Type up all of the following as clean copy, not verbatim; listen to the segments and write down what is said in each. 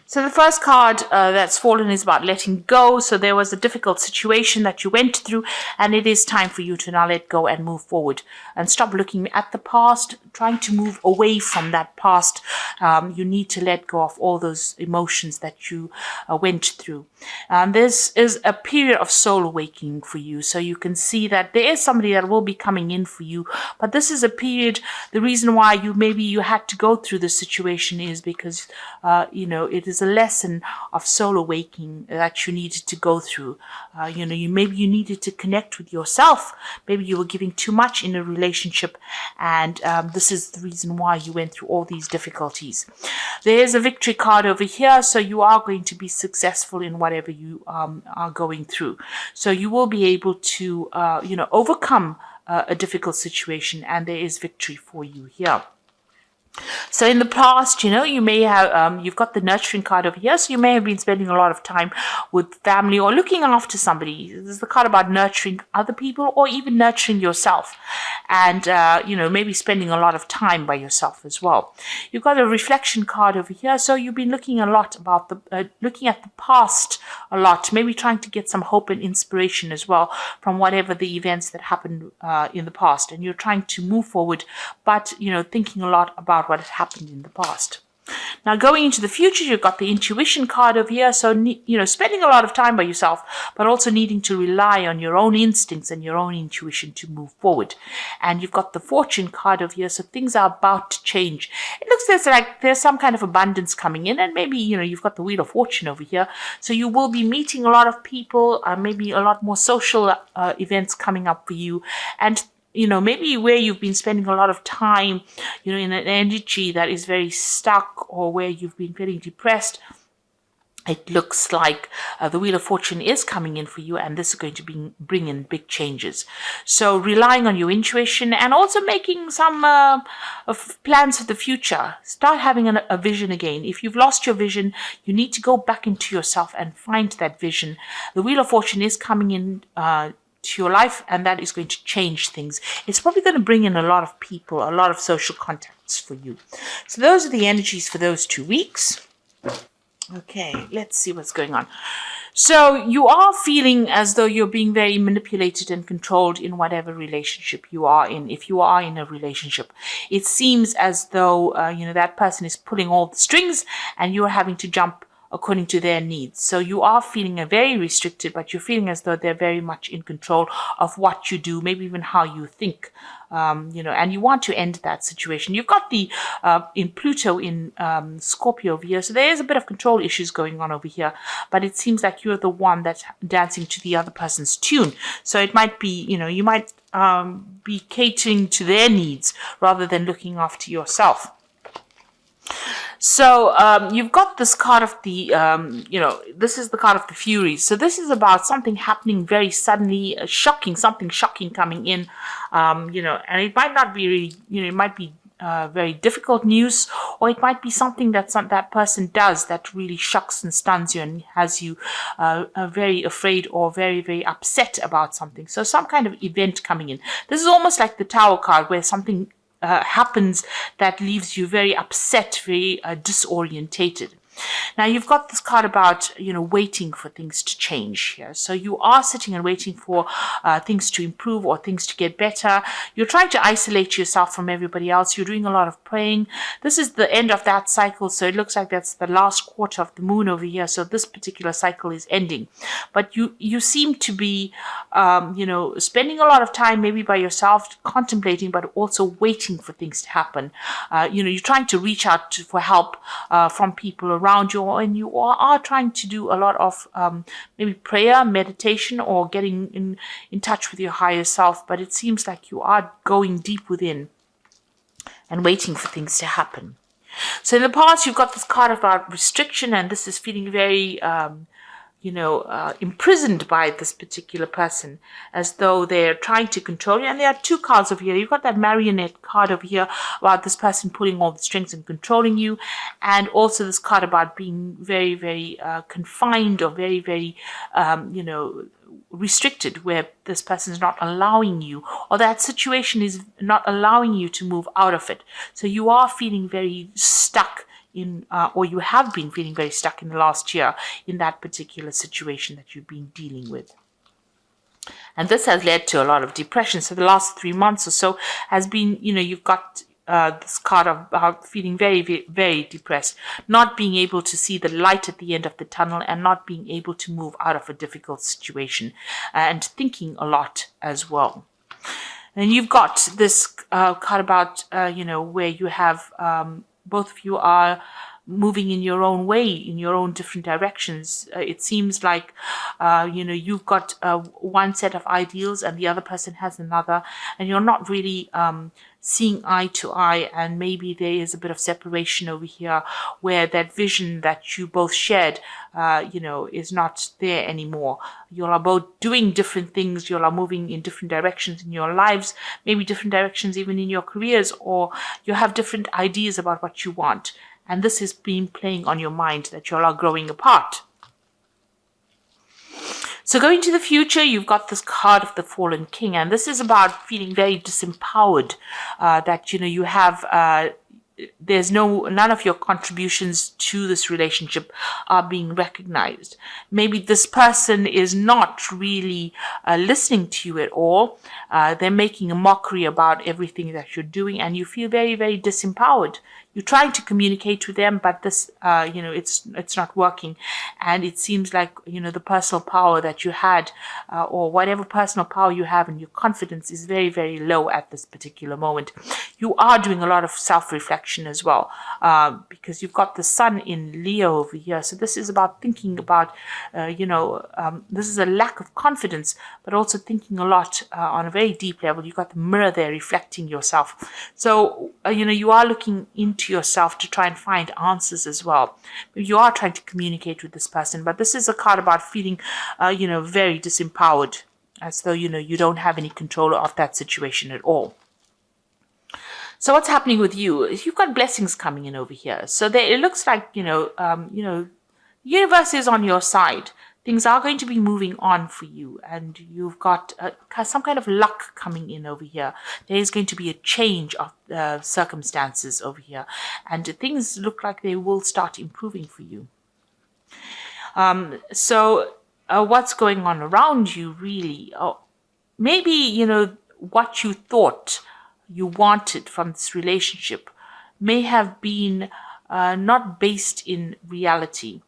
So the first card that's fallen is about letting go. So there was a difficult situation that you went through, and it is time for you to now let go and move forward and stop looking at the past, trying to move away from that past. You need to let go of all those emotions that you went through. This is a period of soul awakening for you. So you can see that there is somebody that will be coming in for you, but this is a period. The reason why you had to go through this situation is because it is a lesson of soul awakening that you needed to go through. Maybe you needed to connect with yourself. Maybe you were giving too much in a relationship, and this is the reason why you went through all these difficulties. There is a victory card over here, so you are going to be successful in whatever you are going through. So you will be able to overcome a difficult situation, and there is victory for you here. So in the past, you may have, you've got the nurturing card over here. So you may have been spending a lot of time with family or looking after somebody. This is the card about nurturing other people or even nurturing yourself. And, maybe spending a lot of time by yourself as well. You've got a reflection card over here. So you've been looking a lot about looking at the past a lot, maybe trying to get some hope and inspiration as well from whatever the events that happened in the past. And you're trying to move forward, but, thinking a lot about what has happened in the past. Now, going into the future, you've got the intuition card over here. So, spending a lot of time by yourself, but also needing to rely on your own instincts and your own intuition to move forward. And you've got the fortune card over here. So things are about to change. It looks like there's some kind of abundance coming in, and maybe, you've got the wheel of fortune over here. So you will be meeting a lot of people, maybe a lot more social events coming up for you. And maybe where you've been spending a lot of time, in an energy that is very stuck, or where you've been feeling depressed, it looks like the Wheel of Fortune is coming in for you, and this is going to bring in big changes. So relying on your intuition and also making some of plans for the future. Start having a vision again. If you've lost your vision, you need to go back into yourself and find that vision. The Wheel of Fortune is coming in to your life, and that is going to change things. It's probably going to bring in a lot of people, a lot of social contacts for you. So those are the energies for those 2 weeks. Okay, let's see what's going on. So you are feeling as though you're being very manipulated and controlled in whatever relationship you are in. If you are in a relationship, it seems as though that person is pulling all the strings, and you're having to jump according to their needs. So you are feeling very restricted, but you're feeling as though they're very much in control of what you do, maybe even how you think, and you want to end that situation. You've got the in Pluto in Scorpio over here, so there is a bit of control issues going on over here, but it seems like you're the one that's dancing to the other person's tune. So it might be, you might be catering to their needs rather than looking after yourself. So you've got this card of the, this is the card of the Furies. So this is about something happening very suddenly, something shocking coming in, and it might not be really, it might be very difficult news, or it might be something that that person does that really shocks and stuns you and has you very afraid or very, very upset about something. So some kind of event coming in. This is almost like the Tower card, where something happens that leaves you very upset, very disorientated. Now you've got this card about, waiting for things to change here. So you are sitting and waiting for things to improve or things to get better. You're trying to isolate yourself from everybody else. You're doing a lot of praying. This is the end of that cycle. So it looks like that's the last quarter of the moon over here. So this particular cycle is ending. But you seem to be, spending a lot of time maybe by yourself, contemplating, but also waiting for things to happen. You're trying to reach out for help from people around you, and you are trying to do a lot of maybe prayer, meditation, or getting in touch with your higher self, but it seems like you are going deep within and waiting for things to happen. So in the past, you've got this card about restriction, and this is feeling very imprisoned by this particular person, as though they're trying to control you. And there are 2 cards over here. You've got that marionette card over here about this person pulling all the strings and controlling you, and also this card about being very, very confined, or very, very, restricted, where this person is not allowing you, or that situation is not allowing you to move out of it. So you are feeling very stuck in, or you have been feeling very stuck in the last year in that particular situation that you've been dealing with. And this has led to a lot of depression. So the last 3 months or so has been, you've got this card of feeling very, very, very depressed, not being able to see the light at the end of the tunnel, and not being able to move out of a difficult situation, and thinking a lot as well. And you've got this card about, where you have both of you are moving in your own way, in your own different directions. It seems like, you've got one set of ideals and the other person has another, and you're not really seeing eye to eye, and maybe there is a bit of separation over here where that vision that you both shared, is not there anymore. You are both doing different things. You are moving in different directions in your lives, maybe different directions even in your careers, or you have different ideas about what you want. And this has been playing on your mind, that you all are growing apart. So going to the future, you've got this card of the Fallen King, and this is about feeling very disempowered, that, you have, there's none of your contributions to this relationship are being recognized. Maybe this person is not really listening to you at all. They're making a mockery about everything that you're doing, and you feel very, very disempowered. You're trying to communicate with them, but this, it's not working. And it seems like, the personal power that you had, or whatever personal power you have, and your confidence is very, very low at this particular moment. You are doing a lot of self-reflection as well, because you've got the sun in Leo over here. So this is about thinking about, this is a lack of confidence, but also thinking a lot on a very deep level. You've got the mirror there reflecting yourself. So, you are looking into yourself to try and find answers as well. You are trying to communicate with this person, but this is a card about feeling, very disempowered, as though, you don't have any control of that situation at all. So what's happening with you? You've got blessings coming in over here. So there, it looks like, the universe is on your side. Things are going to be moving on for you, and you've got some kind of luck coming in over here. There is going to be a change of circumstances over here, and things look like they will start improving for you. So what's going on around you, really? Maybe, what you thought you wanted from this relationship may have been not based in reality.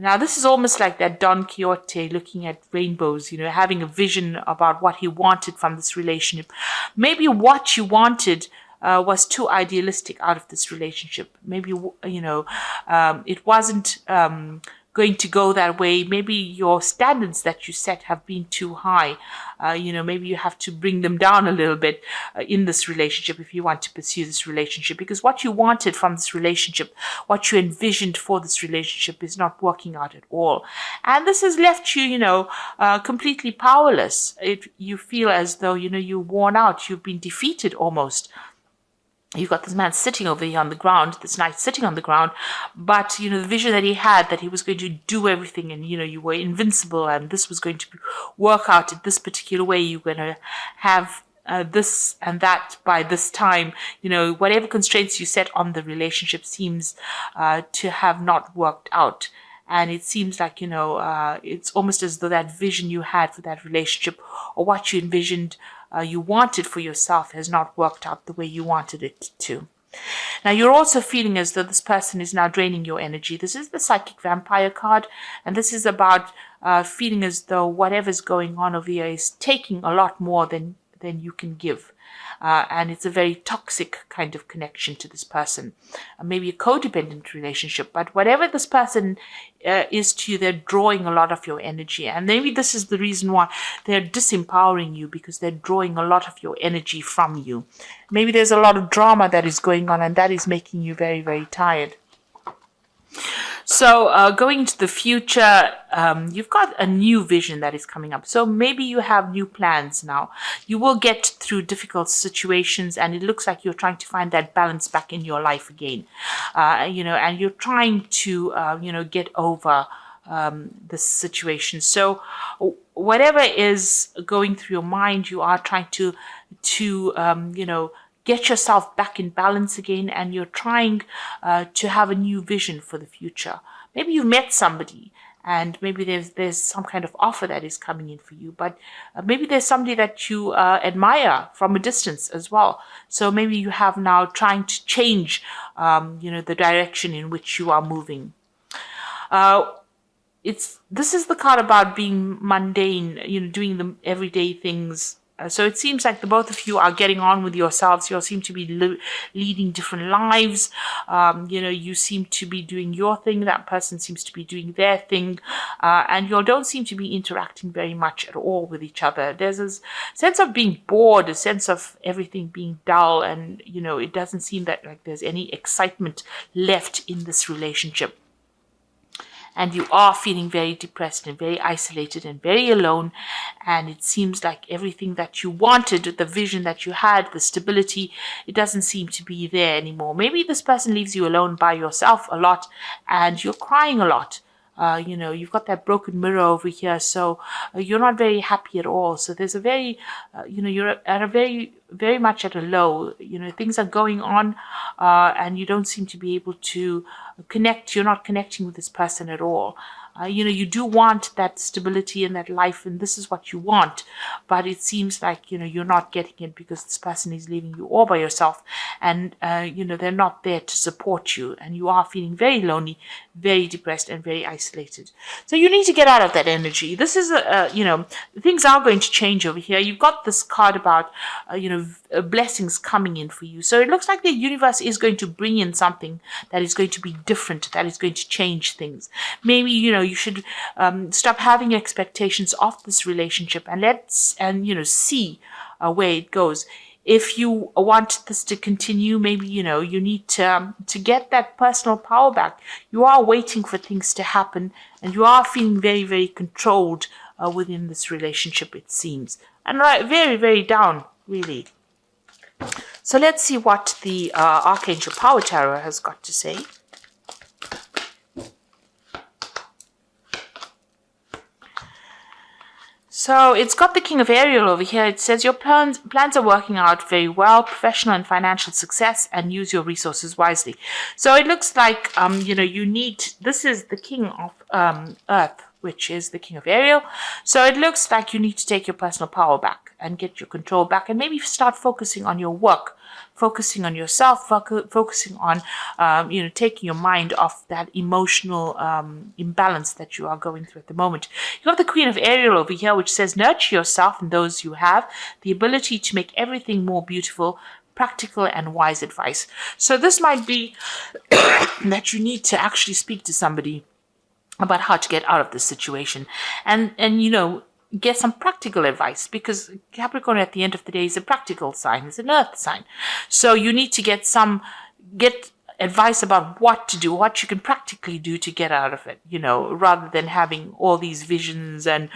Now, this is almost like that Don Quixote looking at rainbows, having a vision about what he wanted from this relationship. Maybe what you wanted was too idealistic out of this relationship. Maybe, it wasn't going to go that way. Maybe your standards that you set have been too high. Maybe you have to bring them down a little bit in this relationship if you want to pursue this relationship, because what you wanted from this relationship, what you envisioned for this relationship, is not working out at all. And this has left you, completely powerless. You feel as though, you're worn out, you've been defeated almost. You've got this man sitting over here on the ground, this knight sitting on the ground, but, the vision that he had, that he was going to do everything, and, you were invincible, and this was going to work out in this particular way. You're going to have this and that by this time. Whatever constraints you set on the relationship seems to have not worked out. And it seems like, it's almost as though that vision you had for that relationship, or what you envisioned you wanted for yourself, has not worked out the way you wanted it to. Now, you're also feeling as though this person is now draining your energy. This is the Psychic Vampire card, and this is about feeling as though whatever's going on over here is taking a lot more than you can give. And it's a very toxic kind of connection to this person. Maybe a codependent relationship, but whatever this person is to you, they're drawing a lot of your energy. And maybe this is the reason why they're disempowering you, because they're drawing a lot of your energy from you. Maybe there's a lot of drama that is going on, and that is making you very, very tired. So going into the future, you've got a new vision that is coming up. So maybe you have new plans now. You will get through difficult situations, and it looks like you're trying to find that balance back in your life again. And you're trying to, get over this situation. So whatever is going through your mind, you are trying to get yourself back in balance again, and you're trying to have a new vision for the future. Maybe you've met somebody, and maybe there's some kind of offer that is coming in for you, but maybe there's somebody that you admire from a distance as well. So maybe you have now trying to change, the direction in which you are moving. This is the card about being mundane, doing the everyday things. So it seems like the both of you are getting on with yourselves. You seem to be leading different lives. You seem to be doing your thing. That person seems to be doing their thing. And you don't seem to be interacting very much at all with each other. There's a sense of being bored, a sense of everything being dull. And, it doesn't seem that like there's any excitement left in this relationship. And you are feeling very depressed and very isolated and very alone. And it seems like everything that you wanted, the vision that you had, the stability, it doesn't seem to be there anymore. Maybe this person leaves you alone by yourself a lot, and you're crying a lot. You've got that broken mirror over here, so you're not very happy at all. So there's a very, you're at a very, very much at a low. Things are going on, and you don't seem to be able to connect. You're not connecting with this person at all. You do want that stability and that life, and this is what you want, but it seems like, you're not getting it because this person is leaving you all by yourself, and, they're not there to support you, and you are feeling very lonely, very depressed, and very isolated. So you need to get out of that energy. This is, things are going to change over here. You've got this card about, blessings coming in for you. So it looks like the universe is going to bring in something that is going to be different, that is going to change things. Maybe, you should stop having expectations of this relationship and see where it goes. If you want this to continue, maybe, you need to get that personal power back. You are waiting for things to happen, and you are feeling very, very controlled within this relationship, it seems. And very, very down, really. So let's see what the Archangel Power Tarot has got to say. So it's got the King of Ariel over here. It says your plans are working out very well, professional and financial success, and use your resources wisely. So it looks like, this is the King of Earth, which is the King of Ariel. So it looks like you need to take your personal power back and get your control back, and maybe start focusing on your work, focusing on yourself, focusing on, taking your mind off that emotional imbalance that you are going through at the moment. You have the Queen of Ariel over here, which says nurture yourself and those you have, the ability to make everything more beautiful, practical and wise advice. So this might be that you need to actually speak to somebody about how to get out of this situation, and get some practical advice, because Capricorn at the end of the day is a practical sign, it's an earth sign. So you need to get advice about what to do, what you can practically do to get out of it, rather than having all these visions and,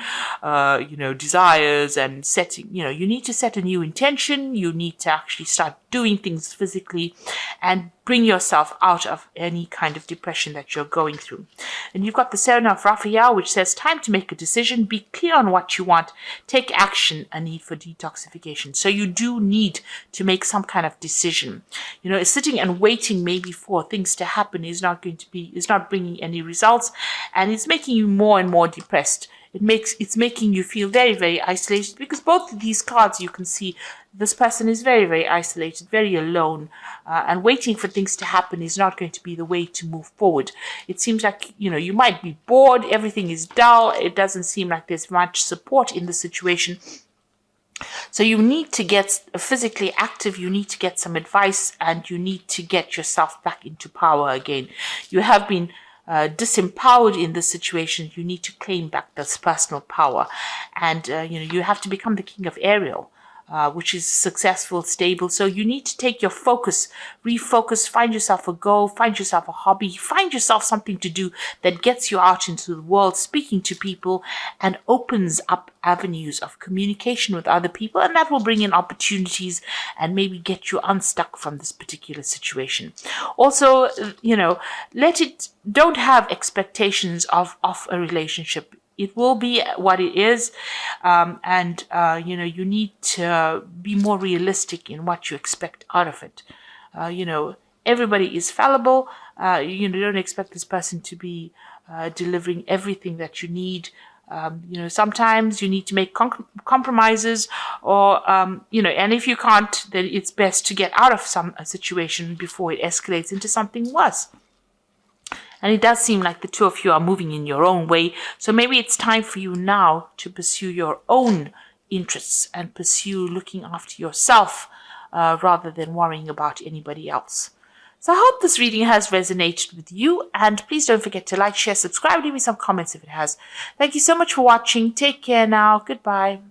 desires and setting, you need to set a new intention. You need to actually start doing things physically and bring yourself out of any kind of depression that you're going through. And you've got the Seven of Raphael, which says time to make a decision, be clear on what you want, take action, a need for detoxification. So you do need to make some kind of decision. Sitting and waiting maybe for things to happen is not bringing any results, and it's making you more and more depressed. It's making you feel very, very isolated, because both of these cards, you can see this person is very, very isolated, very alone, and waiting for things to happen is not going to be the way to move forward. It seems like, you might be bored, everything is dull, it doesn't seem like there's much support in the situation. So you need to get physically active, you need to get some advice, and you need to get yourself back into power again. You have been disempowered in this situation. You need to claim back this personal power, and you have to become the King of Ariel, which is successful, stable. So you need to take your focus, refocus, find yourself a goal, find yourself a hobby, find yourself something to do that gets you out into the world, speaking to people, and opens up avenues of communication with other people, and that will bring in opportunities and maybe get you unstuck from this particular situation. Also, don't have expectations of a relationship. it will be what it is, and you need to be more realistic in what you expect out of it. Everybody is fallible. Don't expect this person to be delivering everything that you need. Sometimes you need to make compromises, or and if you can't, then it's best to get out of a situation before it escalates into something worse. And it does seem like the two of you are moving in your own way. So maybe it's time for you now to pursue your own interests and pursue looking after yourself rather than worrying about anybody else. So I hope this reading has resonated with you. And please don't forget to like, share, subscribe, leave me some comments if it has. Thank you so much for watching. Take care now. Goodbye.